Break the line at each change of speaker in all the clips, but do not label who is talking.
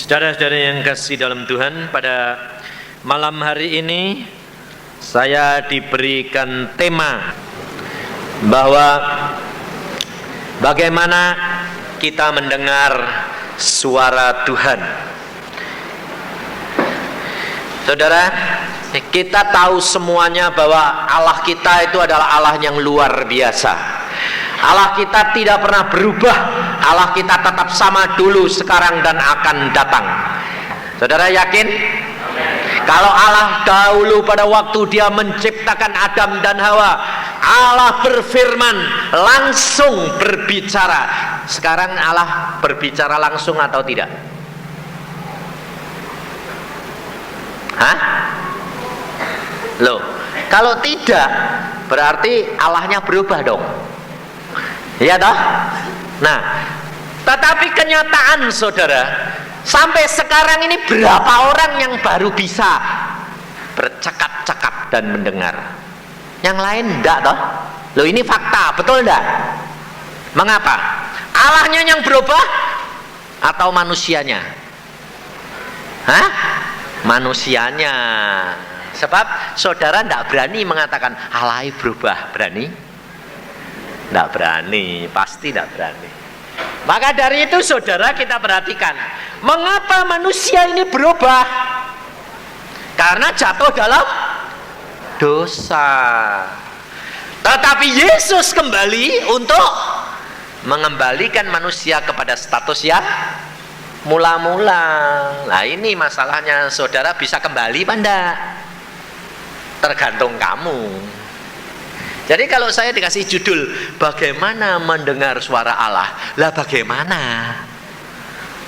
Saudara-saudara yang kasih dalam Tuhan, pada malam hari ini saya diberikan tema bahwa bagaimana kita mendengar suara Tuhan. Saudara, kita tahu semuanya bahwa Allah kita itu adalah Allah yang luar biasa. Allah kita tidak pernah berubah. Allah kita tetap sama dulu, sekarang, dan akan datang. Saudara yakin? Kalau Allah dahulu pada waktu Dia menciptakan Adam dan Hawa, Allah berfirman, langsung berbicara. Sekarang Allah berbicara langsung atau tidak? Hah? Loh, kalau tidak, berarti Allahnya berubah dong. Iya toh? Nah, tetapi kenyataan saudara, sampai sekarang ini berapa orang yang baru bisa bercakap-cakap dan mendengar? Yang lain enggak toh? Loh, ini fakta, betul enggak? Mengapa? Allahnya yang berubah atau manusianya? Hah? Manusianya. Sebab saudara enggak berani mengatakan Allah berubah, berani? Tidak berani, pasti tidak berani. Maka dari itu saudara, kita perhatikan, mengapa manusia ini berubah? Karena jatuh dalam dosa. Tetapi Yesus kembali untuk mengembalikan manusia kepada status yang mula-mula. Nah, ini masalahnya saudara, bisa kembali apa enggak? Tergantung kamu. Jadi kalau saya dikasih judul bagaimana mendengar suara Allah, lah bagaimana?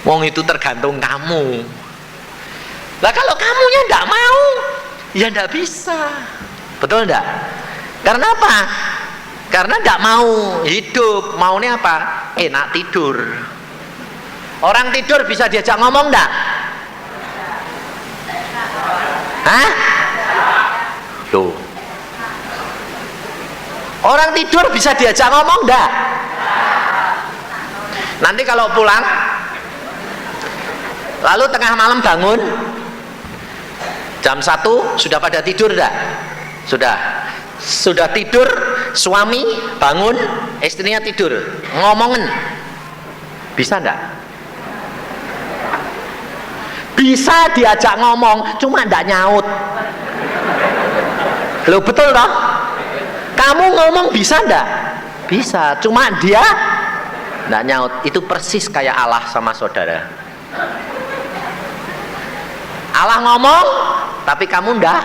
Wong itu tergantung kamu. Lah kalau kamunya ndak mau, ya ndak bisa. Betul ndak? Karena apa? Karena ndak mau hidup. Maunya apa? Enak tidur. Orang tidur bisa diajak ngomong ndak? Hah? Tuh. Orang tidur bisa diajak ngomong enggak? Nanti kalau pulang, lalu tengah malam bangun, jam 1 sudah pada tidur enggak? Sudah tidur, suami bangun, istrinya tidur, ngomongin, bisa enggak? Bisa diajak ngomong, cuma enggak nyaut. Loh, betul toh? Kamu ngomong bisa enggak? Bisa, cuma dia enggak nyaut. Itu persis kayak Allah sama saudara. Allah ngomong, tapi kamu enggak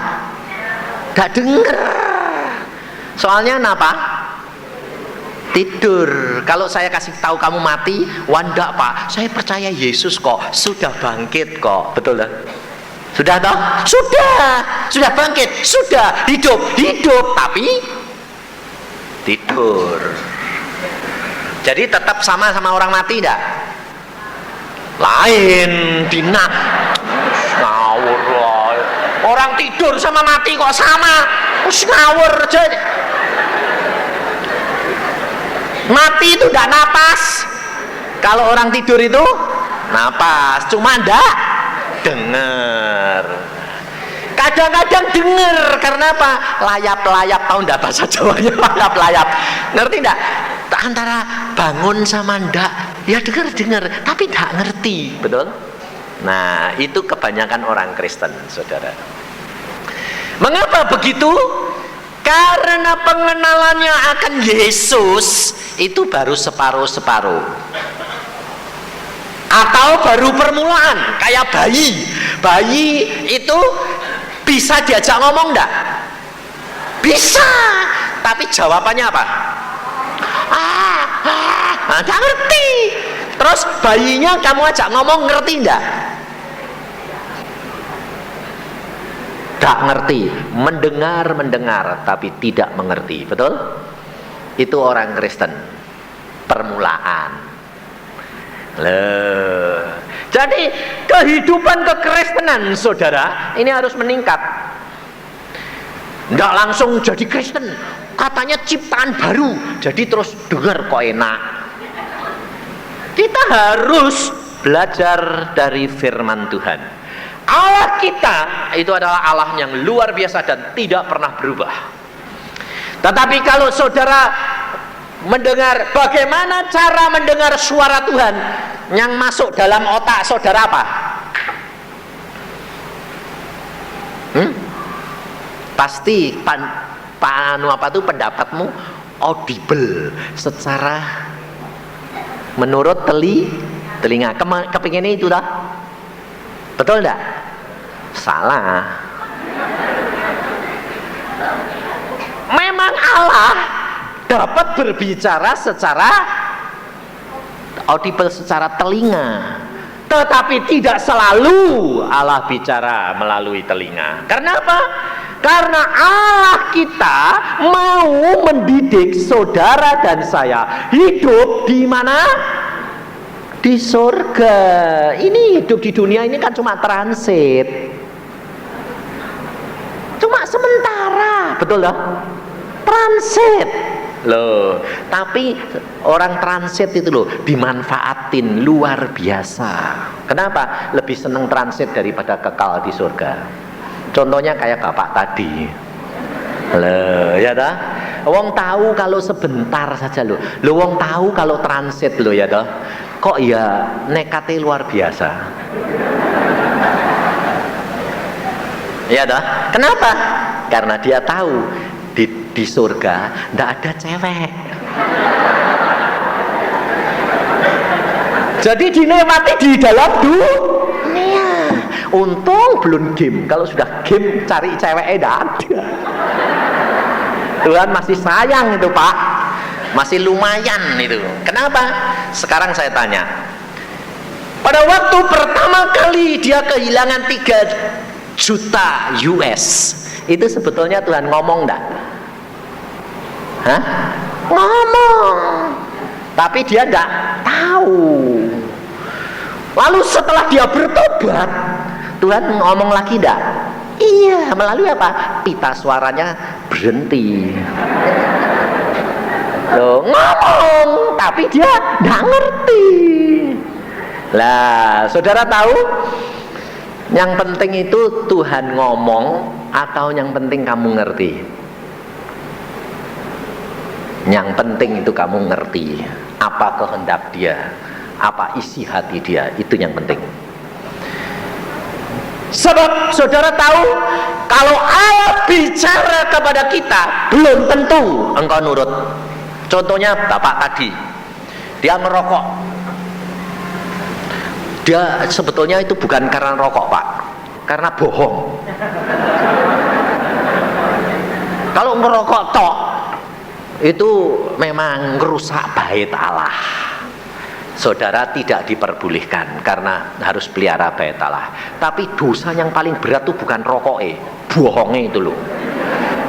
denger. Soalnya kenapa? Tidur. Kalau saya kasih tahu kamu mati, wah enggak Pak, saya percaya Yesus kok, sudah bangkit kok. Betul lah? Sudah toh? Sudah bangkit, sudah hidup, tapi tidur. Jadi tetap sama orang mati enggak? Lain, dina ngawur. Orang tidur sama mati kok sama? Ngawur aja. Mati itu enggak napas. Kalau orang tidur itu napas, cuma enggak dengar. Kadang-kadang denger, karena apa? Layap-layap, tahu enggak bahasa Jawanya? Layap-layap, ngerti enggak? Antara bangun sama enggak, ya denger, tapi enggak ngerti, betul? Nah, itu kebanyakan orang Kristen, saudara. Mengapa begitu? Karena pengenalannya akan Yesus itu baru separuh-separuh, atau baru permulaan, kayak bayi. Bayi itu bisa diajak ngomong enggak? Bisa, tapi jawabannya apa? Enggak ngerti. Terus bayinya kamu ajak ngomong, ngerti enggak? Enggak ngerti. Mendengar tapi tidak mengerti. Betul? Itu orang Kristen permulaan. Jadi kehidupan kekristenan saudara ini harus meningkat. Enggak langsung jadi Kristen, katanya ciptaan baru, jadi terus dengar kok enak. Kita harus belajar dari firman Tuhan. Allah kita itu adalah Allah yang luar biasa dan tidak pernah berubah. Tetapi kalau saudara mendengar, bagaimana cara mendengar suara Tuhan yang masuk dalam otak saudara apa? Pasti pendapatmu audible secara menurut telinga. Kepinginnya itu dah, betul enggak? Salah. Memang Allah dapat berbicara secara audible, secara telinga, tetapi tidak selalu Allah bicara melalui telinga. Karena apa? Karena Allah kita mau mendidik saudara dan saya hidup di mana? Di surga. Ini hidup di dunia ini kan cuma transit, cuma sementara, betul loh? Transit loh. Tapi orang transit itu loh dimanfaatin luar biasa. Kenapa? Lebih seneng transit daripada kekal di surga. Contohnya kayak bapak tadi loh, ya dah. Wong tahu kalau sebentar saja loh. Wong tahu kalau transit loh, ya dah. Kok ya nekatnya luar biasa. Ya dah. Kenapa? Karena dia tahu di surga ndak ada cewek. Jadi dinikmati di dalam dunia. Untung belum game. Kalau sudah game cari ceweknya ndak ada. Tuhan masih sayang itu, Pak. Masih lumayan itu. Kenapa? Sekarang saya tanya. Pada waktu pertama kali dia kehilangan 3 juta US, itu sebetulnya Tuhan ngomong enggak? Hah? Ngomong. Tapi dia enggak tahu. Lalu setelah dia bertobat, Tuhan ngomong lagi enggak? Iya, melalui apa? Pita suaranya berhenti. Loh, ngomong, tapi dia enggak ngerti. Lah, saudara tahu? Yang penting itu Tuhan ngomong atau yang penting kamu ngerti? Yang penting itu kamu ngerti apa kehendak dia, apa isi hati dia, itu yang penting. Sebab saudara tahu, kalau Allah bicara kepada kita, belum tentu engkau nurut. Contohnya bapak tadi, dia ngerokok. Dia sebetulnya itu bukan karena rokok, Pak, karena bohong. Kalau ngerokok tok, itu memang ngerusak bait Allah. Saudara tidak diperbolehkan karena harus pelihara bait Allah. Tapi dosa yang paling berat itu bukan rokoknya, bohongnya itu loh.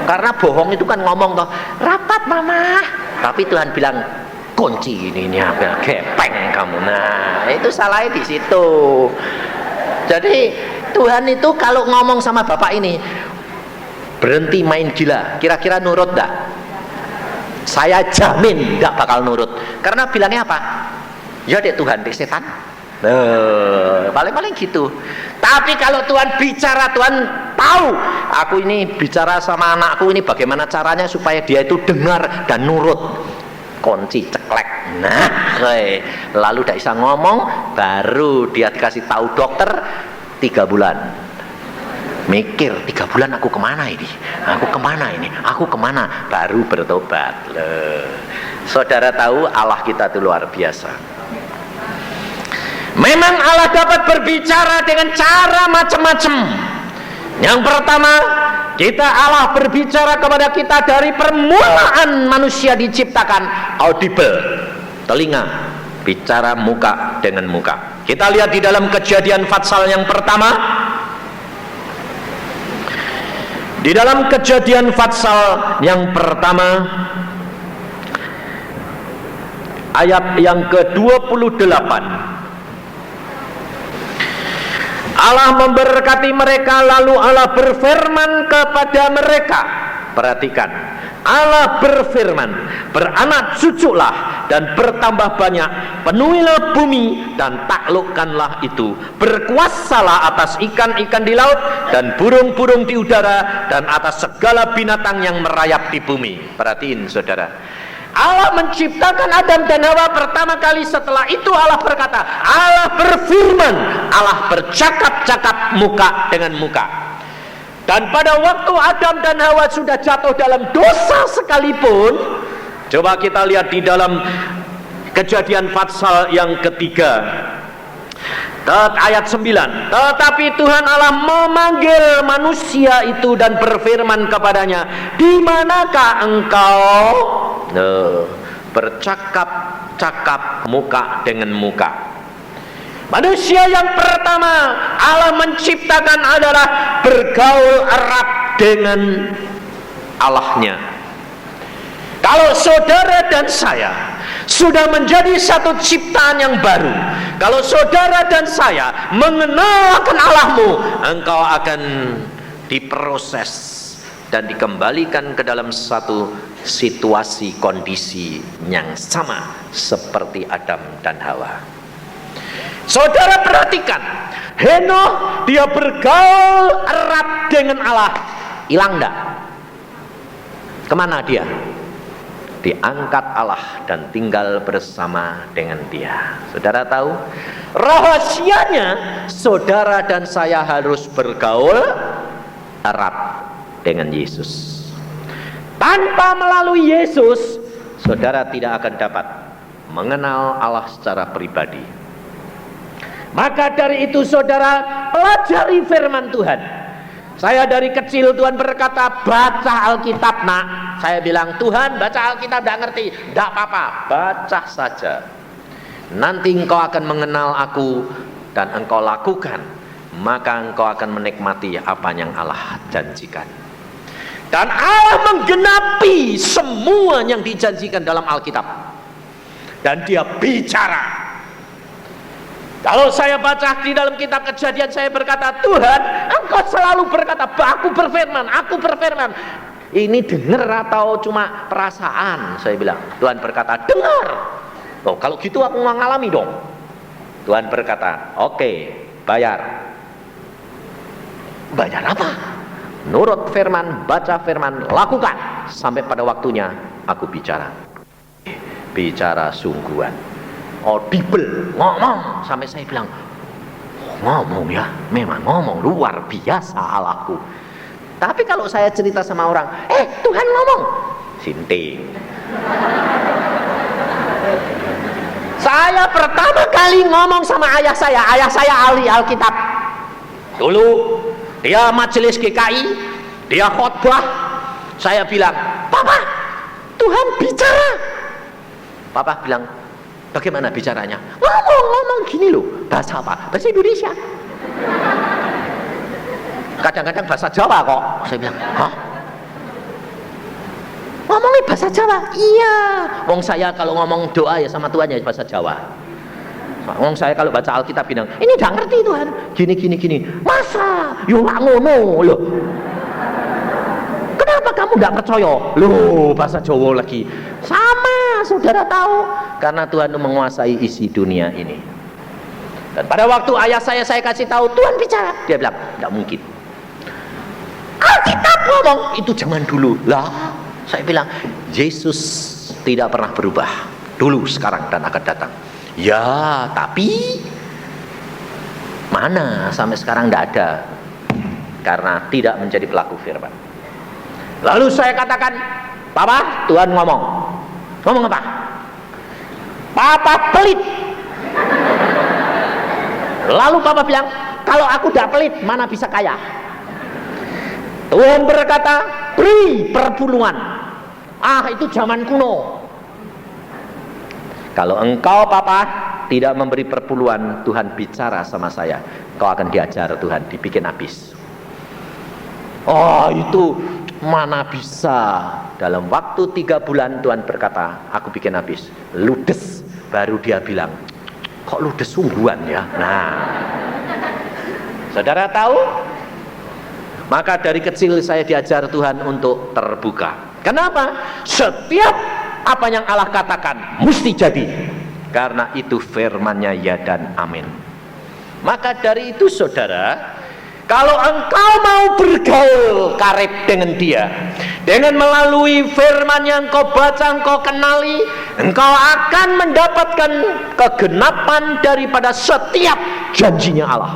Karena bohong itu kan ngomong toh, rapat mama. Tapi Tuhan bilang, kunci ini ambil gepeng kamu. Nah, itu salahnya di situ. Jadi Tuhan itu kalau ngomong sama bapak ini, berhenti main gila, kira-kira nurut enggak? Saya jamin enggak bakal nurut. Karena bilangnya apa? Ya dek Tuhan, dek setan. Paling-paling gitu. Tapi kalau Tuhan bicara, Tuhan tahu aku ini bicara sama anakku ini bagaimana caranya supaya dia itu dengar dan nurut. Kunci ceklek. Nah, lalu udah bisa ngomong, baru dia dikasih tahu dokter 3 bulan. Mikir 3 bulan aku kemana ini? Aku kemana ini? Aku kemana? Baru bertobat. Saudara tahu Allah kita itu luar biasa. Memang Allah dapat berbicara dengan cara macam-macam. Yang pertama, Allah berbicara kepada kita dari permulaan manusia diciptakan, audible, telinga, bicara muka dengan muka. Kita lihat di dalam Kejadian pasal yang pertama. Di dalam Kejadian pasal yang pertama, ayat yang ke-28. Allah memberkati mereka, lalu Allah berfirman kepada mereka, Perhatikan, Allah berfirman, beranak cuculah dan bertambah banyak, penuhilah bumi dan taklukkanlah itu, berkuasalah atas ikan-ikan di laut dan burung-burung di udara dan atas segala binatang yang merayap di bumi. Perhatiin saudara, Allah menciptakan Adam dan Hawa pertama kali. Setelah itu Allah berkata, Allah berfirman, Allah bercakap-cakap muka dengan muka. Dan pada waktu Adam dan Hawa sudah jatuh dalam dosa sekalipun, coba kita lihat di dalam Kejadian pasal yang ketiga ayat 9. Tetapi Tuhan Allah memanggil manusia itu dan berfirman kepadanya, di manakah engkau? Bercakap-cakap muka dengan muka. Manusia yang pertama Allah menciptakan adalah bergaul erat dengan Allahnya. Kalau saudara dan saya sudah menjadi satu ciptaan yang baru, kalau saudara dan saya mengenal akan Allahmu, engkau akan diproses dan dikembalikan ke dalam satu situasi kondisi yang sama seperti Adam dan Hawa. Saudara perhatikan, Henokh dia bergaul erat dengan Allah. Hilang enggak? Kemana dia? Diangkat Allah dan tinggal bersama dengan dia. Saudara tahu? Rahasianya, saudara dan saya harus bergaul erat dengan Yesus. Tanpa melalui Yesus, saudara tidak akan dapat mengenal Allah secara pribadi. Maka dari itu saudara, pelajari firman Tuhan. Saya dari kecil Tuhan berkata, baca Alkitab nak. Saya bilang, Tuhan baca Alkitab tidak ngerti. Tidak apa-apa, baca saja. Nanti engkau akan mengenal aku dan engkau lakukan, maka engkau akan menikmati apa yang Allah janjikan. Dan Allah menggenapi semua yang dijanjikan dalam Alkitab. Dan dia bicara. Kalau saya baca di dalam kitab Kejadian, saya berkata, Tuhan, engkau selalu berkata, aku berfirman. Ini dengar atau cuma perasaan? Saya bilang, Tuhan berkata, dengar. Oh, kalau gitu aku mengalami dong. Tuhan berkata, oke, bayar. Bayar apa? Nurut firman, baca firman, lakukan. Sampai pada waktunya aku bicara. Bicara sungguhan. Audible, ngomong. Sampai saya bilang, ngomong ya, memang ngomong luar biasa Allahku. Tapi kalau saya cerita sama orang, Tuhan ngomong, sinting. Saya pertama kali ngomong sama ayah saya ahli Alkitab. Dulu dia majelis GKI, dia khotbah. Saya bilang, Papa, Tuhan bicara. Papa bilang, bagaimana bicaranya? Ngomong gini loh. Bahasa apa? Bahasa Indonesia. Kadang-kadang bahasa Jawa kok. Saya bilang, hah? Ngomongnya bahasa Jawa? Iya. Wong saya kalau ngomong doa ya sama Tuhan ya bahasa Jawa. Wong saya kalau baca Alkitab bilang, ini gak ngerti Tuhan. Gini. Masa? Yo gak ngono loh. Kenapa kamu gak percaya? Loh, bahasa Jawa lagi. Sama, saudara tahu. Karena Tuhan menguasai isi dunia ini. Dan pada waktu ayah saya kasih tahu, Tuhan bicara. Dia bilang, tidak mungkin. Alkitab ngomong, itu zaman dulu. Lah, saya bilang, Yesus tidak pernah berubah. Dulu, sekarang, dan akan datang. Ya, tapi mana sampai sekarang tidak ada. Karena tidak menjadi pelaku firman. Lalu saya katakan, Papa, Tuhan ngomong. Ngomong apa? Papa pelit. Lalu Papa bilang, kalau aku tidak pelit, mana bisa kaya? Tuhan berkata, beri perpuluhan. Itu zaman kuno. Kalau engkau Papa tidak memberi perpuluhan, Tuhan bicara sama saya, kau akan diajar Tuhan, dibikin habis. Itu mana bisa. Dalam waktu 3 bulan Tuhan berkata, aku bikin habis. Ludes. Baru dia bilang, kok ludes sungguhan ya. Nah, saudara tahu, Maka dari kecil saya diajar Tuhan untuk terbuka. Kenapa? Setiap apa yang Allah katakan mesti jadi, karena itu firman-Nya ya dan amin. Maka dari itu saudara, kalau engkau mau bergaul karib dengan dia, dengan melalui firman yang engkau baca, engkau kenali, engkau akan mendapatkan kegenapan daripada setiap janjinya Allah.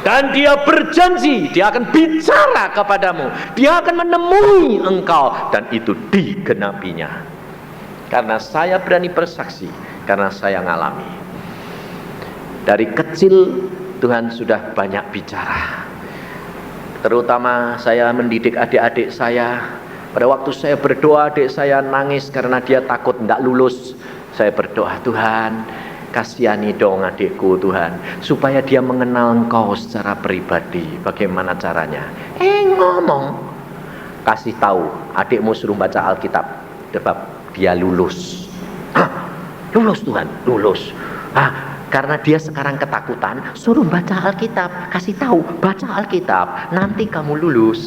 Dan dia berjanji, dia akan bicara kepadamu, dia akan menemui engkau, dan itu digenapinya. Karena saya berani bersaksi, karena saya ngalami. Dari kecil Tuhan sudah banyak bicara. Terutama saya mendidik adik-adik saya. Pada waktu saya berdoa, adik saya nangis karena dia takut tidak lulus. Saya berdoa, Tuhan, kasihani dong adikku Tuhan, supaya dia mengenal Engkau secara pribadi. Bagaimana caranya? Ngomong, kasih tahu, adikmu suruh baca Alkitab, sebab dia lulus. Lulus Tuhan, lulus. Karena dia sekarang ketakutan, suruh baca Alkitab, kasih tahu, baca Alkitab, nanti kamu lulus.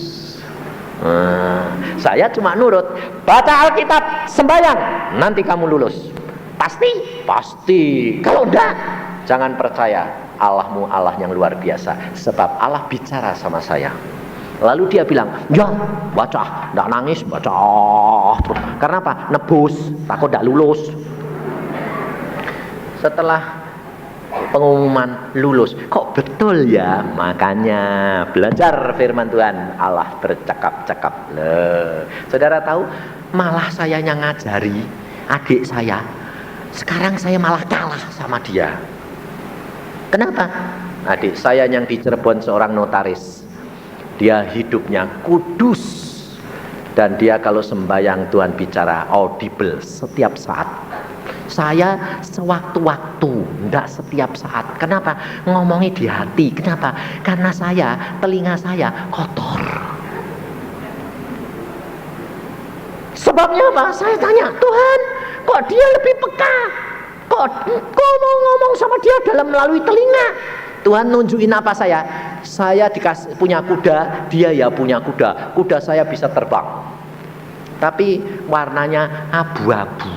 Saya cuma nurut, baca Alkitab, sembahyang, nanti kamu lulus. Pasti? Pasti. Kalau enggak, jangan percaya. Allahmu Allah yang luar biasa, sebab Allah bicara sama saya. Lalu dia bilang, ya baca, enggak nangis, baca. Karena apa? Nebus, takut enggak lulus. Setelah pengumuman lulus, kok betul ya? Makanya belajar firman Tuhan, Allah bercakap-cakap. Saudara tahu, malah saya yang ngajari adik saya. Sekarang saya malah kalah sama dia. Kenapa? Adik saya yang di Cirebon seorang notaris. Dia hidupnya kudus, dan dia kalau sembahyang Tuhan bicara audible setiap saat. Saya sewaktu-waktu, enggak setiap saat. Kenapa? Ngomongnya di hati. Kenapa? Karena telinga saya kotor. Sebabnya apa? Saya tanya, Tuhan, kok dia lebih peka? Kok mau ngomong sama dia dalam melalui telinga? Tuhan nunjukin apa saya? Saya punya kuda, dia ya punya kuda. Kuda saya bisa terbang, tapi warnanya abu-abu,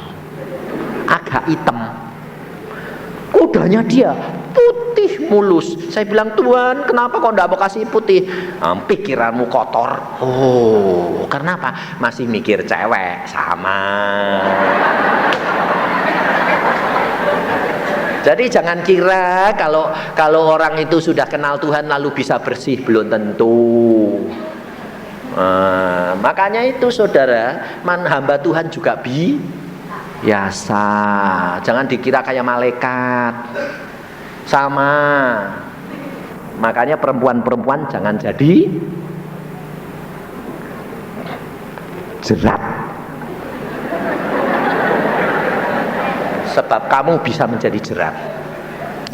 agak hitam. Kudanya dia putih mulus. Saya bilang, Tuhan, kenapa kok enggak mau kasih putih? Pikiranmu kotor. Oh, karena apa? Masih mikir cewek. Sama. Jadi jangan kira kalau orang itu sudah kenal Tuhan lalu bisa bersih, belum tentu. Makanya itu saudara, hamba Tuhan juga biasa. Jangan dikira kayak malaikat. Sama. Makanya perempuan-perempuan jangan jadi jerat. Sebab kamu bisa menjadi jerat.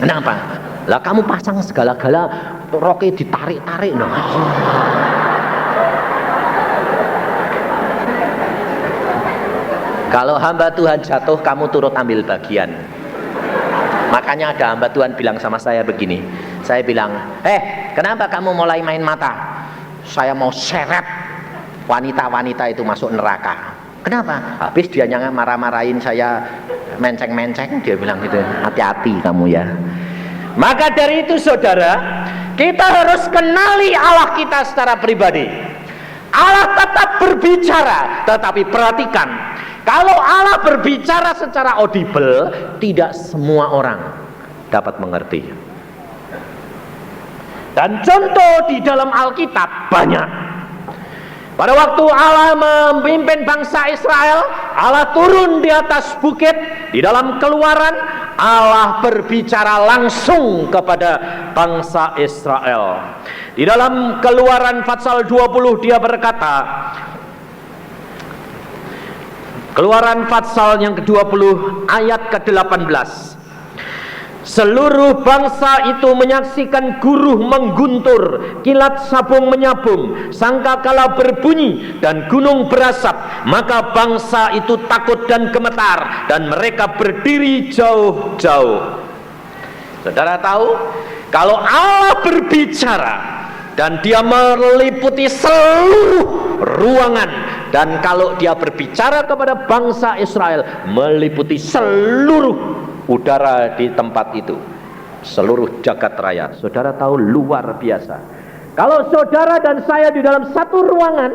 Kenapa? Lah kamu pasang segala-gala, roknya ditarik-tarik. Kalau hamba Tuhan jatuh, kamu turut ambil bagian. Makanya ada hamba Tuhan bilang sama saya begini. Saya bilang, kenapa kamu mulai main mata? Saya mau seret wanita-wanita itu masuk neraka. Kenapa? Habis dia yang marah-marahin saya, menceng-menceng, dia bilang gitu, hati-hati kamu ya. Maka dari itu saudara, kita harus kenali Allah kita secara pribadi. Allah tetap berbicara, tetapi perhatikan, kalau Allah berbicara secara audible, tidak semua orang dapat mengerti. Dan contoh di dalam Alkitab banyak. Pada waktu Allah memimpin bangsa Israel, Allah turun di atas bukit. Di dalam Keluaran, Allah berbicara langsung kepada bangsa Israel. Di dalam Keluaran pasal 20 dia berkata, Keluaran pasal yang ke-20 ayat ke-18, seluruh bangsa itu menyaksikan guruh mengguntur, kilat sabung menyabung, sangkakala berbunyi, dan gunung berasap. Maka bangsa itu takut dan gemetar, dan mereka berdiri jauh-jauh. Saudara tahu, kalau Allah berbicara, dan dia meliputi seluruh ruangan. Dan kalau dia berbicara kepada bangsa Israel, meliputi seluruh udara di tempat itu, seluruh jagat raya. Saudara tahu, luar biasa. Kalau saudara dan saya di dalam satu ruangan,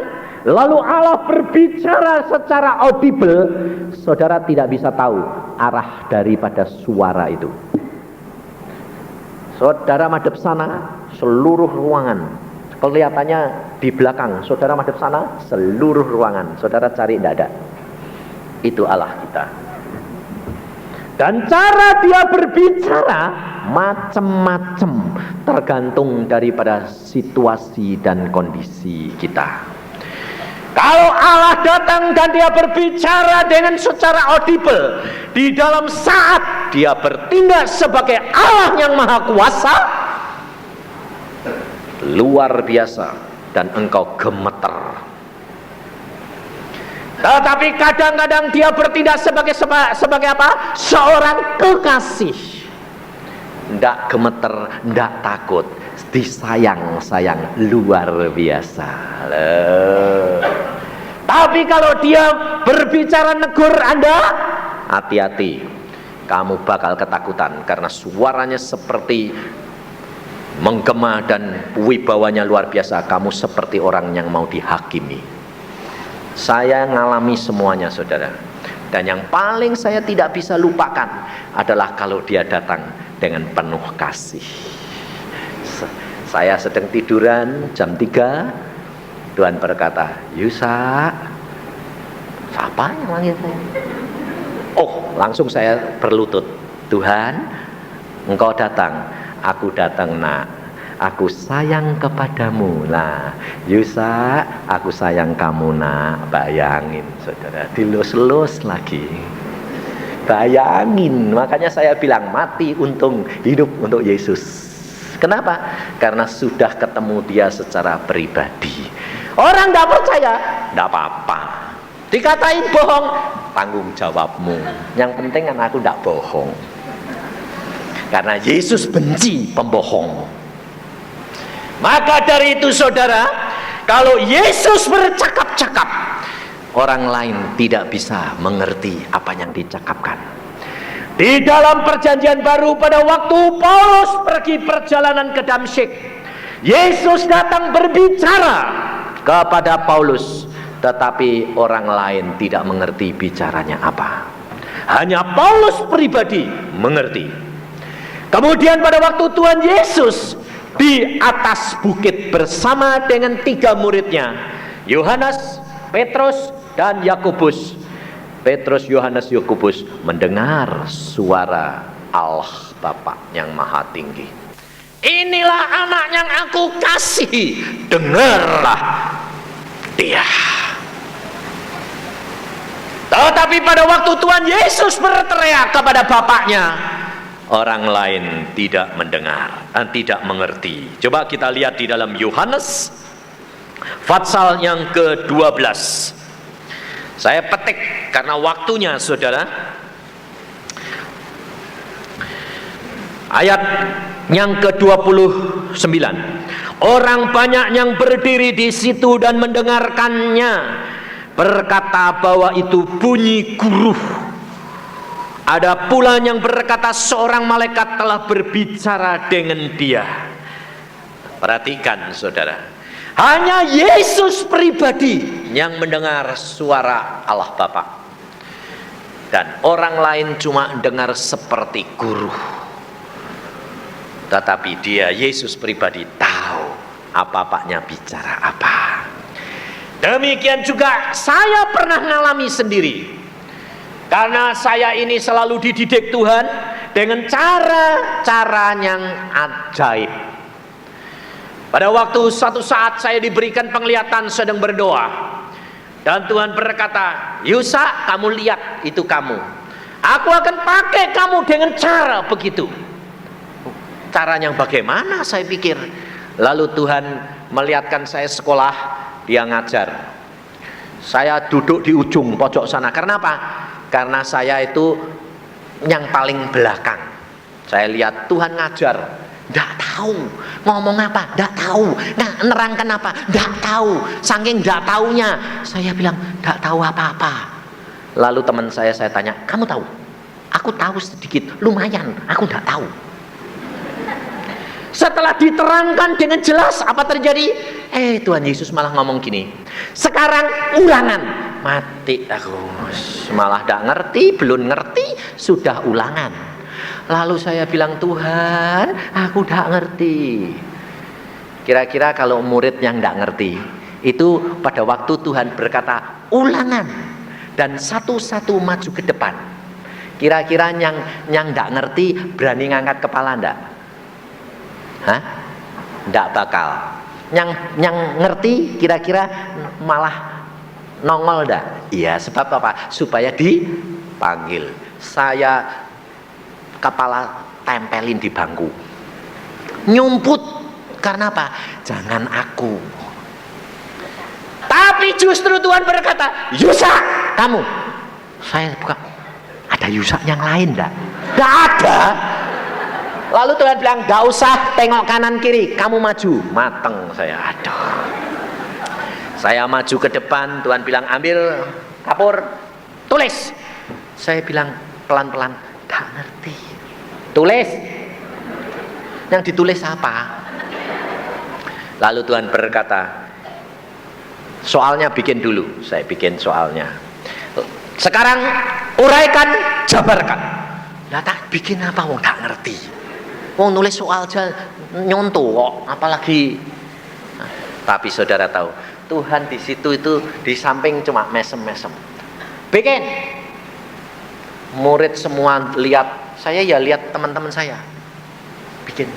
lalu Allah berbicara secara audible, saudara tidak bisa tahu arah daripada suara itu. Saudara madep sana, seluruh ruangan kelihatannya di belakang. Saudara madep sana, seluruh ruangan. Saudara cari, tidak ada. Itu Allah kita. Dan cara dia berbicara macam-macam, tergantung daripada situasi dan kondisi kita. Kalau Allah datang dan dia berbicara dengan secara audible, di dalam saat dia bertindak sebagai Allah yang maha kuasa, luar biasa, dan engkau gemeter. Tetapi kadang-kadang dia bertindak sebagai apa? Seorang kekasih. Ndak gemeter, ndak takut, disayang-sayang, luar biasa. Tapi kalau dia berbicara negur Anda, hati-hati, kamu bakal ketakutan, karena suaranya seperti menggema dan wibawanya luar biasa. Kamu seperti orang yang mau dihakimi. Saya ngalami semuanya, saudara. Dan yang paling saya tidak bisa lupakan adalah kalau dia datang dengan penuh kasih. Saya sedang tiduran jam 3, Tuhan berkata, Yusa, siapa yang manggil saya? Oh, langsung saya berlutut. Tuhan, engkau datang. Aku datang, nak. Aku sayang kepadamu. Nah, Yusa, aku sayang kamu, nak. Bayangin, saudara, dilus-lus lagi. Bayangin, makanya saya bilang mati untung, hidup untuk Yesus. Kenapa? Karena sudah ketemu dia secara pribadi. Orang tidak percaya, tidak apa-apa. Dikatain bohong, tanggung jawabmu. Yang penting kan aku tidak bohong. Karena Yesus benci pembohong. Maka dari itu, saudara, kalau Yesus bercakap-cakap, orang lain tidak bisa mengerti apa yang dicakapkan. Di dalam perjanjian baru, pada waktu Paulus pergi perjalanan ke Damsyik, Yesus datang berbicara kepada Paulus, tetapi orang lain tidak mengerti bicaranya apa. Hanya Paulus pribadi mengerti. Kemudian pada waktu Tuhan Yesus di atas bukit bersama dengan 3 muridnya, Yohanes, Petrus, dan Yakobus. Petrus, Yohanes, Yakobus mendengar suara Allah Bapa yang maha tinggi. Inilah anak yang aku kasih, dengarlah dia. Tetapi pada waktu Tuhan Yesus berteriak kepada Bapaknya, orang lain tidak mendengar dan tidak mengerti. Coba kita lihat di dalam Yohanes pasal yang ke-12. Saya petik karena waktunya, saudara. Ayat yang ke-29. Orang banyak yang berdiri di situ dan mendengarkannya berkata bahwa itu bunyi guruh. Ada pula yang berkata seorang malaikat telah berbicara dengan dia. Perhatikan, saudara. Hanya Yesus pribadi yang mendengar suara Allah Bapa. Dan orang lain cuma dengar seperti guru. Tetapi dia, Yesus pribadi, tahu apa Bapaknya bicara apa. Demikian juga saya pernah mengalami sendiri. Karena saya ini selalu dididik Tuhan dengan cara-cara yang ajaib. Pada waktu suatu saat saya diberikan penglihatan sedang berdoa. Dan Tuhan berkata, Yusa, kamu lihat itu kamu. Aku akan pakai kamu dengan cara begitu. Cara yang bagaimana, saya pikir. Lalu Tuhan melihatkan saya sekolah, dia ngajar. Saya duduk di ujung pojok sana. Karena apa? Karena saya itu yang paling belakang. Saya lihat Tuhan ngajar. Nggak tahu. Ngomong apa? Nggak tahu. Nerangkan apa? Nggak tahu. Saking nggak taunya, saya bilang nggak tahu apa-apa. Lalu teman saya tanya, kamu tahu? Aku tahu sedikit, lumayan. Aku nggak tahu. Setelah diterangkan dengan jelas apa terjadi, Tuhan Yesus malah ngomong gini, sekarang ulangan. Mati aku, malah nggak ngerti, belum ngerti, sudah ulangan. Lalu saya bilang, Tuhan, aku nggak ngerti. Kira-kira kalau murid yang nggak ngerti, itu pada waktu Tuhan berkata ulangan dan satu-satu maju ke depan, kira-kira yang nggak ngerti berani ngangkat kepala nggak? Hah? Nggak bakal. Yang ngerti kira-kira malah nongol nggak? Iya, sebab apa? Supaya dipanggil. Saya kepala tempelin di bangku, nyumput. Karena apa? Jangan aku. Tapi justru Tuhan berkata, Yusa, kamu. Saya buka, ada Yusa yang lain enggak? Enggak ada. Lalu Tuhan bilang, gak usah tengok kanan kiri, kamu maju. Mateng saya, aduh. Saya maju ke depan, Tuhan bilang, ambil kapur, tulis. Saya bilang pelan-pelan, gak ngerti. Tulis. Yang ditulis apa? Lalu Tuhan berkata, soalnya bikin dulu. Saya bikin soalnya. Sekarang uraikan, jabarkan. Nah, tak bikin apa? Wong gak ngerti. Wong nulis soal aja nyontoh kok, apalagi. Tapi saudara tahu, Tuhan di situ itu di samping cuma mesem-mesem. Bikin. Murid semua lihat. Saya ya lihat teman-teman saya bikin.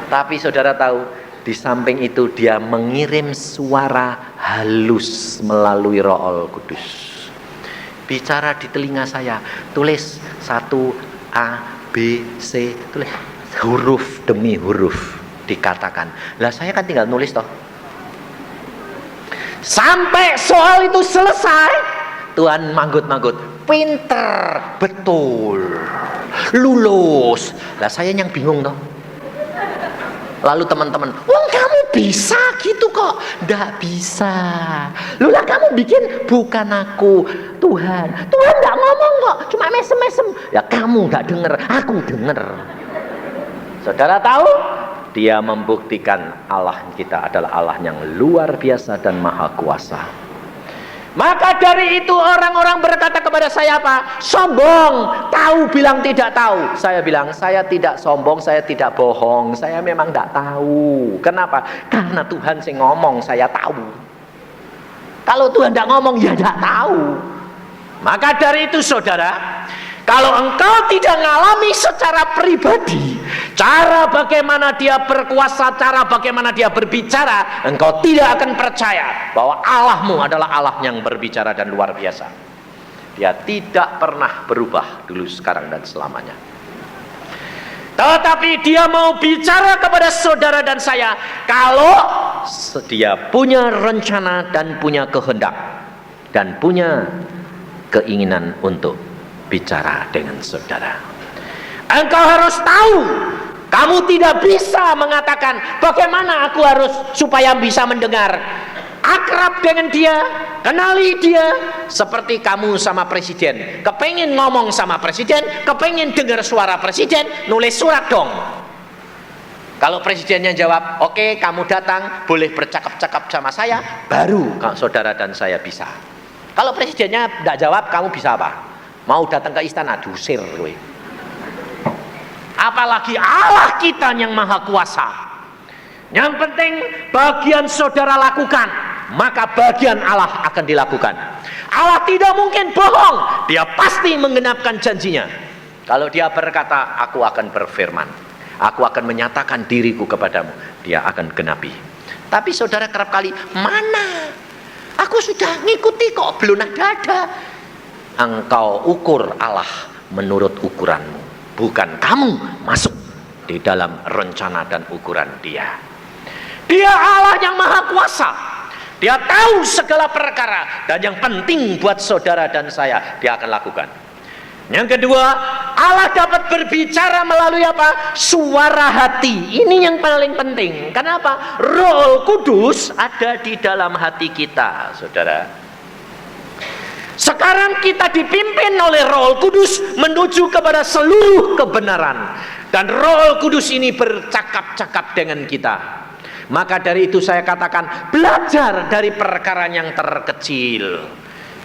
Tapi saudara tahu, di samping itu dia mengirim suara halus melalui Roh Kudus. Bicara di telinga saya, tulis 1A B C, tulis huruf demi huruf dikatakan. Lah saya kan tinggal nulis toh. Sampai soal itu selesai, Tuhan manggut-manggut. Pinter, betul, lulus. Lah saya yang bingung toh. Lalu teman-teman, wong kamu bisa gitu kok? Nggak bisa. Lah kamu bikin, bukan aku, Tuhan. Tuhan nggak ngomong kok, cuma mesem-mesem. Ya kamu nggak denger, aku denger. Saudara tahu? Dia membuktikan Allah kita adalah Allah yang luar biasa dan maha kuasa. Maka dari itu orang-orang berkata kepada saya apa? Sombong, tahu bilang tidak tahu. Saya bilang, saya tidak sombong, saya tidak bohong. Saya memang tidak tahu. Kenapa? Karena Tuhan sing ngomong, saya tahu. Kalau Tuhan tidak ngomong, ya tidak tahu. Maka dari itu saudara, kalau engkau tidak mengalami secara pribadi cara bagaimana dia berkuasa, cara bagaimana dia berbicara, engkau tidak akan percaya bahwa Allahmu adalah Allah yang berbicara dan luar biasa. Dia tidak pernah berubah dulu, sekarang, dan selamanya. Tetapi dia mau bicara kepada saudara dan saya kalau dia punya rencana dan punya kehendak dan punya keinginan untuk bicara dengan saudara. Engkau harus tahu, kamu tidak bisa mengatakan bagaimana aku harus supaya bisa mendengar. Akrab dengan dia, kenali dia, seperti kamu sama presiden. Kepengen ngomong sama presiden, kepengen dengar suara presiden, nulis surat dong. Kalau presidennya jawab, oke, kamu datang, boleh bercakap-cakap sama saya, baru saudara dan saya bisa. Kalau presidennya tidak jawab, kamu bisa apa? Mau datang ke istana, diusir gue. Apalagi Allah kita yang maha kuasa. Yang penting bagian saudara lakukan, maka bagian Allah akan dilakukan. Allah tidak mungkin bohong, dia pasti menggenapkan janjinya. Kalau dia berkata, aku akan berfirman, aku akan menyatakan diriku kepadamu, dia akan genapi. Tapi saudara kerap kali, mana? Aku sudah ngikuti kok, belum ada. Engkau ukur Allah menurut ukuranmu, bukan kamu masuk di dalam rencana dan ukuran dia. Dia Allah yang maha kuasa. Dia tahu segala perkara, dan yang penting buat saudara dan saya, dia akan lakukan. Yang kedua, Allah dapat berbicara melalui apa? Suara hati. Ini yang paling penting. Kenapa? Roh Kudus ada di dalam hati kita, saudara. Sekarang kita dipimpin oleh Roh Kudus menuju kepada seluruh kebenaran. Dan Roh Kudus ini bercakap-cakap dengan kita. Maka dari itu saya katakan, belajar dari perkara yang terkecil.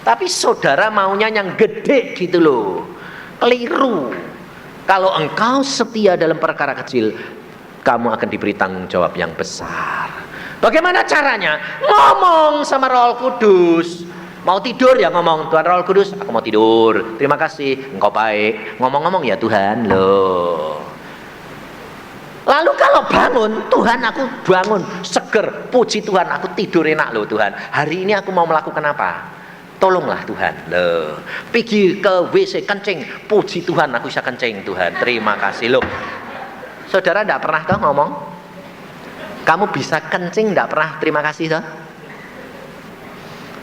Tapi saudara maunya yang gede gitu loh. Keliru. Kalau engkau setia dalam perkara kecil, kamu akan diberi tanggung jawab yang besar. Bagaimana caranya? Ngomong sama Roh Kudus. Mau tidur ya ngomong, Tuhan Roh Kudus, aku mau tidur. Terima kasih, engkau baik. Ngomong-ngomong ya Tuhan, loh. Lalu kalau bangun, Tuhan aku bangun, seger, puji Tuhan, aku tidur enak loh Tuhan. Hari ini aku mau melakukan apa? Tolonglah Tuhan. Loh, pergi ke WC kencing, puji Tuhan aku bisa kencing Tuhan. Terima kasih loh. Saudara tidak pernah toh ngomong? Kamu bisa kencing tidak pernah terima kasih toh?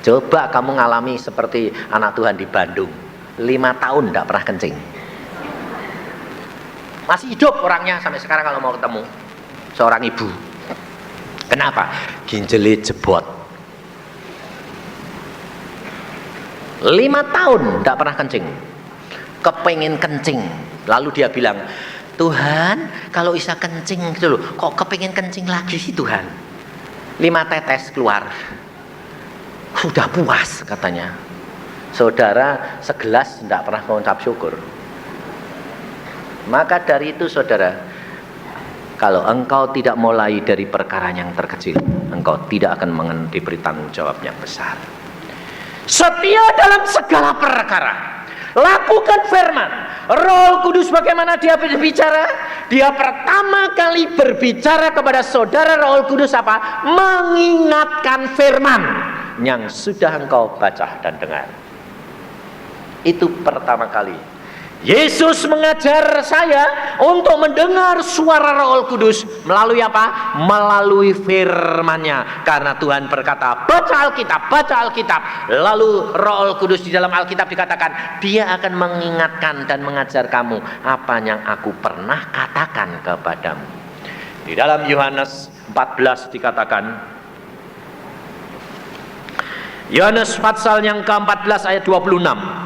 Coba kamu ngalami seperti anak Tuhan di Bandung, 5 tahun tidak pernah kencing. Masih hidup orangnya sampai sekarang kalau mau ketemu. Seorang ibu. Kenapa? Ginjalnya jebot. 5 tahun tidak pernah kencing, kepengen kencing. Lalu dia bilang, Tuhan kalau bisa kencing gitu loh, kok kepengen kencing lagi sih Tuhan? 5 tetes keluar, sudah puas katanya. Saudara, segelas tidak pernah mengucap syukur. Maka dari itu saudara, kalau engkau tidak mulai dari perkara yang terkecil, engkau tidak akan diberi tanggung jawab yang besar. Setia dalam segala perkara, lakukan firman. Roh Kudus bagaimana dia berbicara? Dia pertama kali berbicara kepada saudara. Roh Kudus apa? Mengingatkan firman yang sudah engkau baca dan dengar. Itu pertama kali Yesus mengajar saya untuk mendengar suara Roh Kudus melalui apa? Melalui firman-Nya. Karena Tuhan berkata, baca Alkitab, baca Alkitab. Lalu Roh Kudus di dalam Alkitab dikatakan, Dia akan mengingatkan dan mengajar kamu apa yang aku pernah katakan kepadamu. Di dalam Yohanes 14 dikatakan, Yohanes pasal yang ke-14 ayat 26.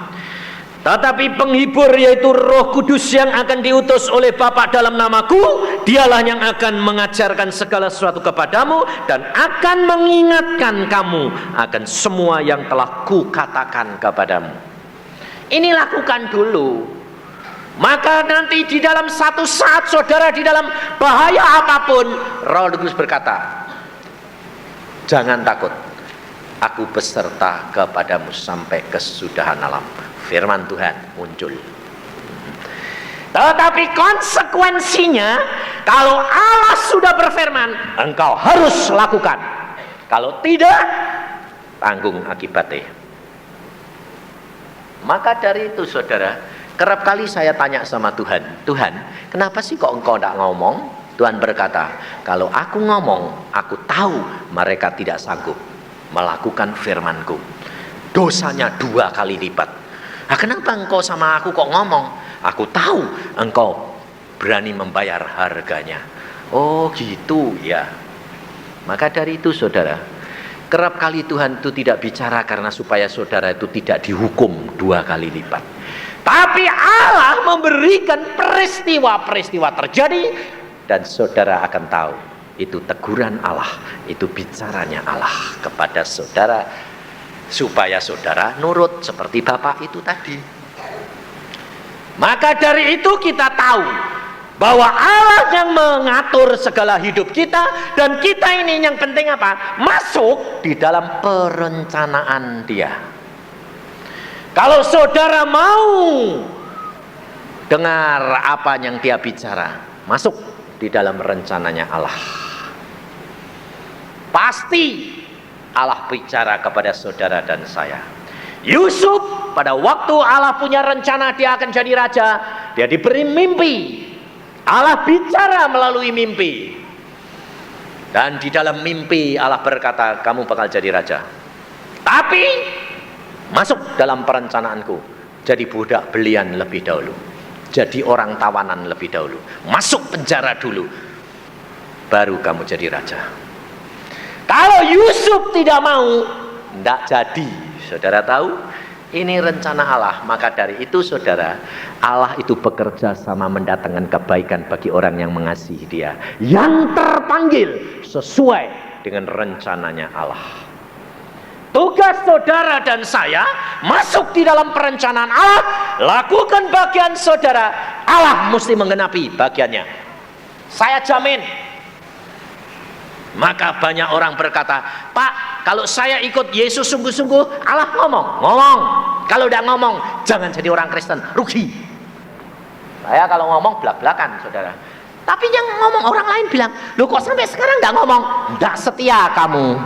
Tetapi penghibur yaitu Roh Kudus yang akan diutus oleh Bapa dalam namaku, dialah yang akan mengajarkan segala sesuatu kepadamu dan akan mengingatkan kamu akan semua yang telah kukatakan kepadamu. Ini lakukan dulu. Maka nanti di dalam satu saat saudara di dalam bahaya apapun, Roh Kudus berkata, jangan takut, aku beserta kepadamu sampai kesudahan alam. Firman Tuhan muncul. Tetapi konsekuensinya, kalau Allah sudah berfirman, engkau harus lakukan. Kalau tidak, tanggung akibatnya. Maka dari itu saudara, kerap kali saya tanya sama Tuhan, Tuhan, kenapa sih kok engkau tidak ngomong? Tuhan berkata, kalau aku ngomong, aku tahu mereka tidak sanggup melakukan firman-Ku. Dosanya 2 kali lipat. Nah, kenapa engkau sama aku kok ngomong? Aku tahu engkau berani membayar harganya. Oh gitu ya. Maka dari itu saudara, kerap kali Tuhan itu tidak bicara karena supaya saudara itu tidak dihukum 2 kali lipat. Tapi Allah memberikan peristiwa-peristiwa terjadi dan saudara akan tahu itu teguran Allah, itu bicaranya Allah kepada saudara, supaya saudara nurut seperti Bapak itu tadi. Maka dari itu kita tahu bahwa Allah yang mengatur segala hidup kita, dan kita ini yang penting apa? Masuk di dalam perencanaan Dia. Kalau saudara mau dengar apa yang Dia bicara, masuk di dalam rencananya Allah. Pasti Allah bicara kepada saudara dan saya. Yusuf pada waktu Allah punya rencana dia akan jadi raja, dia diberi mimpi. Allah bicara melalui mimpi. Dan di dalam mimpi Allah berkata, kamu bakal jadi raja. Tapi masuk dalam perencanaanku, jadi budak belian lebih dahulu, jadi orang tawanan lebih dahulu, masuk penjara dulu, baru kamu jadi raja. Kalau Yusuf tidak mau, tidak jadi. Saudara tahu, ini rencana Allah. Maka dari itu saudara, Allah itu bekerja sama mendatangkan kebaikan bagi orang yang mengasihi Dia, yang terpanggil sesuai dengan rencananya Allah. Tugas saudara dan saya masuk di dalam perencanaan Allah, lakukan bagian saudara, Allah mesti menggenapi bagiannya. Saya jamin. Maka banyak orang berkata, Pak, kalau saya ikut Yesus sungguh-sungguh, Allah ngomong. Kalau udah ngomong, jangan jadi orang Kristen, rugi. Saya kalau ngomong belak-belakan, saudara. Tapi yang ngomong orang lain bilang, loh kok sampai sekarang nggak ngomong? Nggak setia kamu.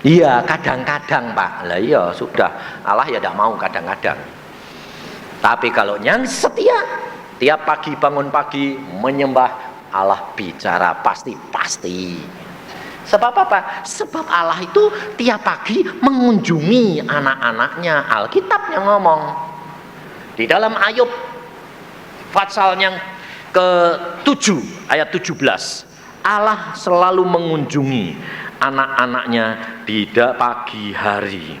Iya, kadang-kadang Pak. Lah iya, sudah. Allah ya tidak mau kadang-kadang. Tapi kalau yang setia, tiap pagi bangun pagi menyembah, Allah bicara pasti. Sebab apa? Sebab Allah itu tiap pagi mengunjungi anak-anaknya. Alkitab yang ngomong. Di dalam Ayub pasal yang ke-7 ayat 17, Allah selalu mengunjungi anak-anaknya di pagi hari.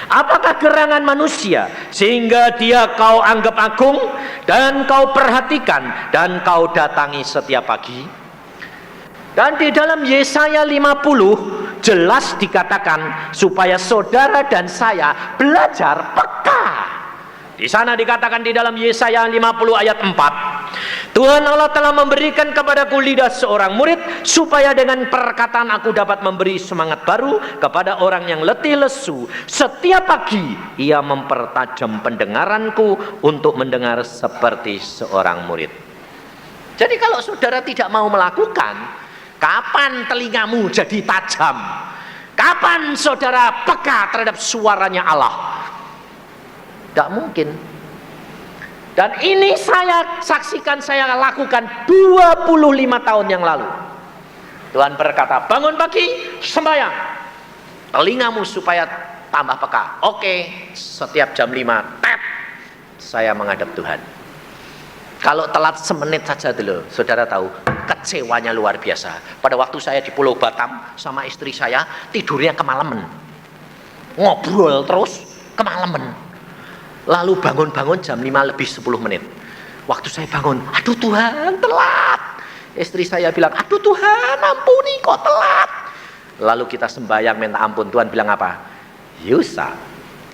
Apakah gerangan manusia sehingga dia kau anggap agung dan kau perhatikan dan kau datangi setiap pagi? Dan di dalam Yesaya 50 jelas dikatakan supaya saudara dan saya belajar peka. Di sana dikatakan di dalam Yesaya 50 ayat 4, Tuhan Allah telah memberikan kepadaku lidah seorang murid, supaya dengan perkataan aku dapat memberi semangat baru kepada orang yang letih lesu. Setiap pagi ia mempertajam pendengaranku untuk mendengar seperti seorang murid. Jadi kalau saudara tidak mau melakukan, kapan telingamu jadi tajam? Kapan saudara peka terhadap suaranya Allah? Tidak mungkin. Dan ini saya saksikan, saya lakukan 25 tahun yang lalu. Tuhan berkata, bangun pagi, sembahyang, telingamu supaya tambah peka. Oke, setiap jam 5 tap, saya menghadap Tuhan. Kalau telat semenit saja dulu, saudara tahu, kecewanya luar biasa. Pada waktu saya di Pulau Batam sama istri saya, tidurnya kemalaman, ngobrol terus kemalaman. Lalu bangun-bangun jam 5 lebih 10 menit. Waktu saya bangun, aduh Tuhan telat. Istri saya bilang, aduh Tuhan ampuni kok telat. Lalu kita sembahyang minta ampun. Tuhan bilang apa? Yusa,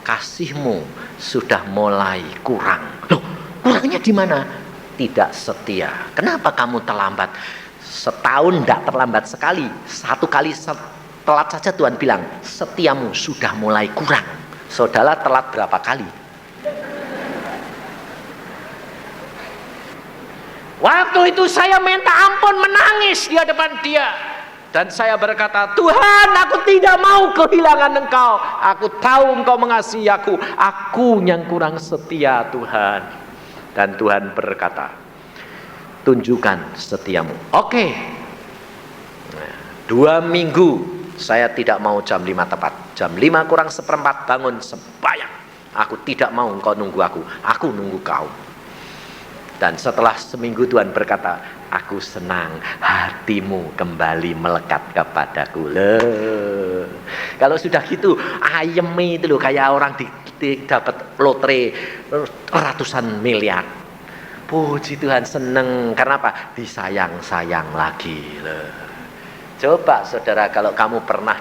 kasihmu sudah mulai kurang. Loh, kurangnya di mana? Tidak setia. Kenapa kamu terlambat? Setahun tidak terlambat sekali. Satu kali telat saja Tuhan bilang, setiamu sudah mulai kurang. Saudara telat berapa kali? Waktu itu saya minta ampun, menangis di hadapan Dia. Dan saya berkata, Tuhan, aku tidak mau kehilangan Engkau. Aku tahu Engkau mengasihi aku. Aku yang kurang setia, Tuhan. Dan Tuhan berkata, tunjukkan setiamu. Oke. 2 minggu saya tidak mau jam 5 tepat. Jam 5 kurang seperempat bangun sembahyang. Aku tidak mau engkau nunggu aku nunggu kau. Dan setelah seminggu Tuhan berkata, aku senang hatimu kembali melekat kepadaku. Loh. Kalau sudah gitu, ayem itu loh, kayak orang dapat lotre ratusan miliar. Puji Tuhan, seneng. Karena apa? Disayang-sayang lagi. Loh. Coba saudara, kalau kamu pernah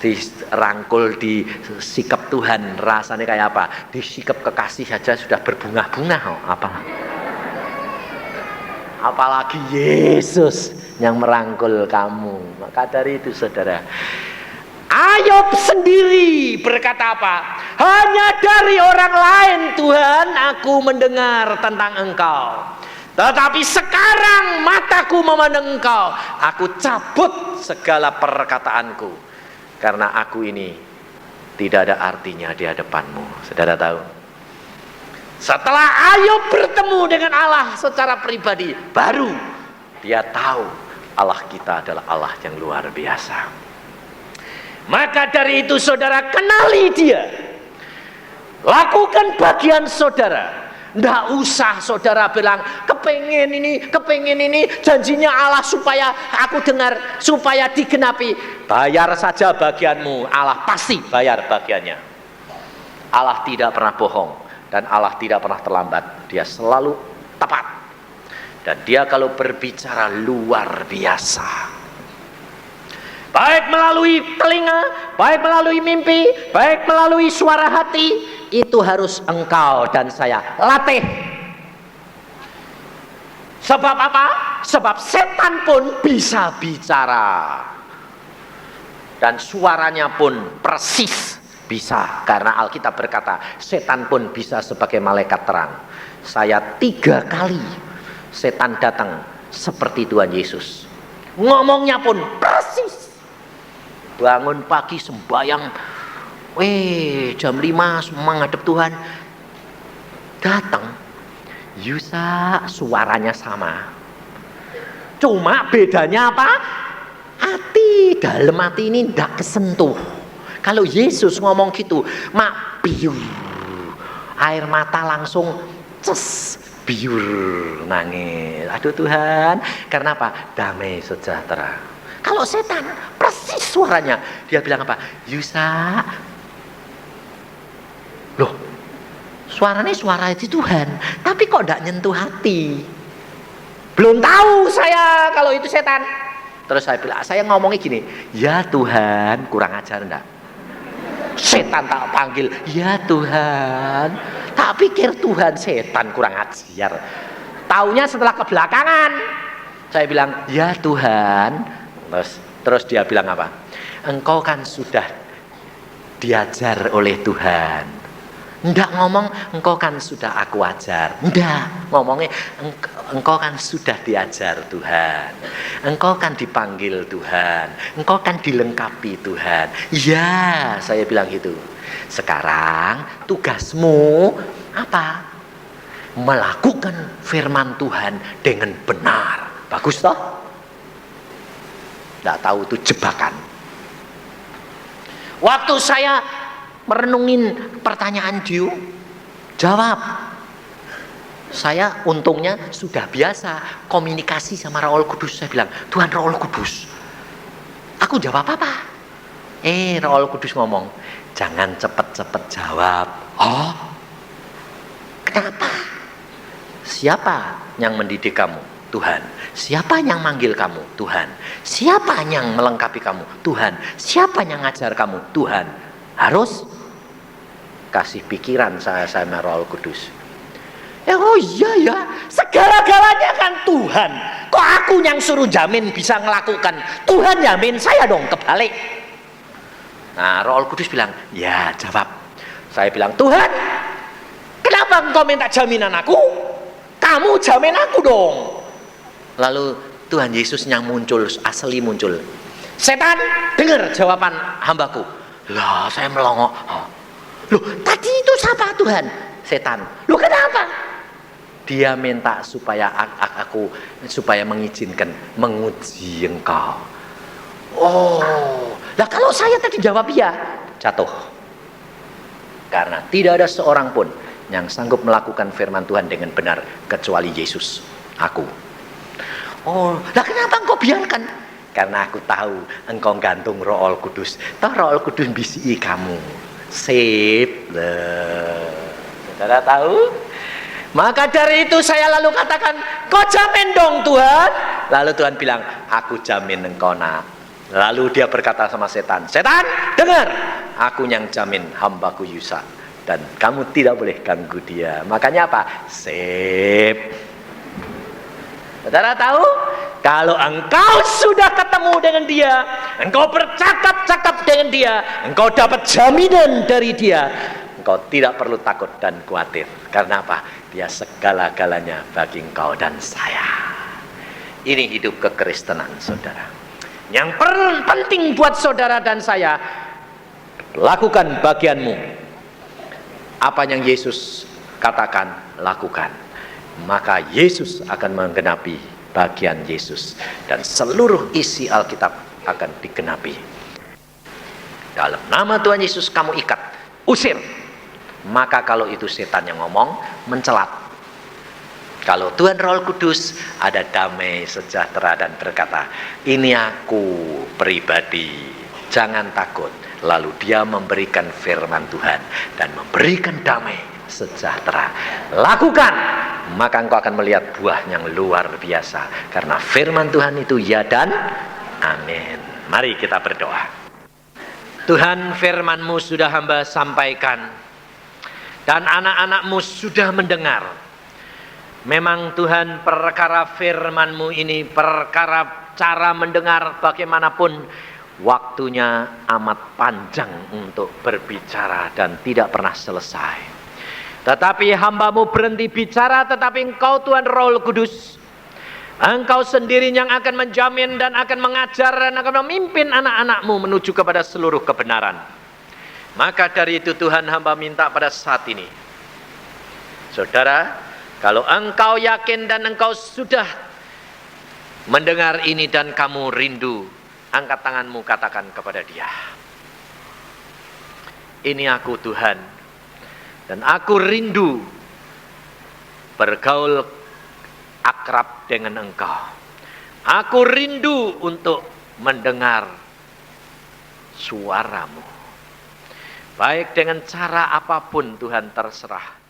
dirangkul, disikap Tuhan, rasanya kayak apa? Disikap kekasih saja sudah berbunga-bunga. Apalagi Yesus yang merangkul kamu. Maka dari itu saudara, Ayub sendiri berkata apa? Hanya dari orang lain Tuhan aku mendengar tentang Engkau. Tetapi sekarang mataku memandang Engkau. Aku cabut segala perkataanku, karena aku ini tidak ada artinya di hadapanmu. Saudara tahu, setelah Ayub bertemu dengan Allah secara pribadi, baru dia tahu Allah kita adalah Allah yang luar biasa. Maka dari itu saudara, kenali Dia. Lakukan bagian saudara. Nggak usah saudara bilang kepengen ini, janjinya Allah supaya aku dengar, supaya digenapi. Bayar saja bagianmu, Allah pasti bayar bagiannya. Allah tidak pernah bohong dan Allah tidak pernah terlambat. Dia selalu tepat. Dan dia kalau berbicara luar biasa. Baik melalui telinga, baik melalui mimpi, baik melalui suara hati, itu harus engkau dan saya latih. Sebab apa? Sebab setan pun bisa bicara. Dan suaranya pun persis bisa. Karena Alkitab berkata, setan pun bisa sebagai malaikat terang. Saya 3 kali setan datang seperti Tuhan Yesus. Ngomongnya pun persis. Bangun pagi sembahyang, jam 5 menghadap Tuhan, datang Yusa, suaranya sama, cuma bedanya apa? Hati, dalam hati ini tidak kesentuh. Kalau Yesus ngomong gitu, mak biur, air mata langsung ces, biur, nangis. Aduh Tuhan, karena apa? Damai sejahtera. Kalau setan persis suaranya, dia bilang apa? Yusa, loh, suaranya suara itu Tuhan, tapi kok tidak nyentuh hati? Belum tahu saya kalau itu setan. Terus saya bilang, saya ngomongnya gini, ya Tuhan, kurang ajar enggak? Setan tak panggil, ya Tuhan, tak pikir Tuhan, setan kurang ajar. Taunya setelah kebelakangan, saya bilang, ya Tuhan. Terus dia bilang apa? Engkau kan sudah diajar oleh Tuhan. Enggak ngomong engkau kan sudah aku ajar. Enggak, ngomongnya engkau kan sudah diajar Tuhan. Engkau kan dipanggil Tuhan. Engkau kan dilengkapi Tuhan. Iya, saya bilang gitu. Sekarang tugasmu apa? Melakukan firman Tuhan dengan benar. Bagus toh? Tidak tahu itu jebakan. Waktu saya merenungin pertanyaan Diu, jawab. Saya untungnya sudah biasa komunikasi sama Roh Kudus. Saya bilang, Tuhan Roh Kudus, aku jawab apa? Roh Kudus ngomong, jangan cepet-cepet jawab. Oh, kenapa? Siapa yang mendidik kamu? Tuhan. Siapa yang manggil kamu? Tuhan. Siapa yang melengkapi kamu? Tuhan. Siapa yang ngajar kamu? Tuhan. Harus kasih pikiran saya sama Roh Kudus. Oh iya ya, segala-galanya kan Tuhan. Kok aku yang suruh jamin bisa ngelakukan? Tuhan jamin, saya dong kebalik. Nah, Roh Kudus bilang, ya jawab. Saya bilang, Tuhan, kenapa engkau minta jaminan aku? Kamu jamin aku dong. Lalu Tuhan Yesus yang muncul, asli muncul. Setan, dengar jawaban hambaku. Lah, saya melongo. Loh, tadi itu siapa Tuhan? Setan. Loh, kenapa? Dia minta supaya aku supaya mengizinkan menguji engkau. Oh, lah kalau saya tadi jawab iya, jatuh. Karena tidak ada seorang pun yang sanggup melakukan firman Tuhan dengan benar kecuali Yesus, aku. Oh, lah kenapa engkau biarkan? Karena aku tahu engkau gantung Roh Kudus. Toh Roh Kudus bisi kamu. Sip. Saudara tahu? Maka dari itu saya lalu katakan, kau jamin dong Tuhan. Lalu Tuhan bilang, aku jamin engkau nak. Lalu dia berkata sama setan, setan dengar, aku yang jamin hambaku Yusa. Dan kamu tidak boleh ganggu dia. Makanya apa? Sip. Saudara tahu? Kalau engkau sudah ketemu dengan dia, engkau bercakap-cakap dengan dia, engkau dapat jaminan dari dia, engkau tidak perlu takut dan khawatir. Karena apa? Dia segala-galanya bagi engkau dan saya. Ini hidup kekristenan, saudara. Yang penting buat saudara dan saya, lakukan bagianmu. Apa yang Yesus katakan, lakukan. Maka Yesus akan menggenapi bagian Yesus dan seluruh isi Alkitab akan digenapi. Dalam nama Tuhan Yesus kamu ikat, usir maka kalau itu setan yang ngomong, mencelat. Kalau Tuhan Roh Kudus, ada damai, sejahtera, dan berkata, ini aku pribadi, jangan takut. Lalu dia memberikan firman Tuhan dan memberikan damai, sejahtera. Lakukan, maka engkau akan melihat buah yang luar biasa. Karena firman Tuhan itu ya dan amin. Mari kita berdoa. Tuhan, firman-Mu sudah hamba sampaikan, dan anak-anak-Mu sudah mendengar. Memang Tuhan, perkara firman-Mu ini, perkara cara mendengar bagaimanapun, waktunya amat panjang untuk berbicara dan tidak pernah selesai. Tetapi hamba-Mu berhenti bicara, tetapi Engkau Tuhan Roh Kudus, Engkau sendiri yang akan menjamin dan akan mengajar dan akan memimpin anak-anak-Mu menuju kepada seluruh kebenaran. Maka dari itu Tuhan, hamba minta pada saat ini, saudara, kalau engkau yakin dan engkau sudah mendengar ini dan kamu rindu, angkat tanganmu, katakan kepada dia, ini aku Tuhan, dan aku rindu bergaul akrab dengan engkau. Aku rindu untuk mendengar suaramu. Baik dengan cara apapun Tuhan, terserah.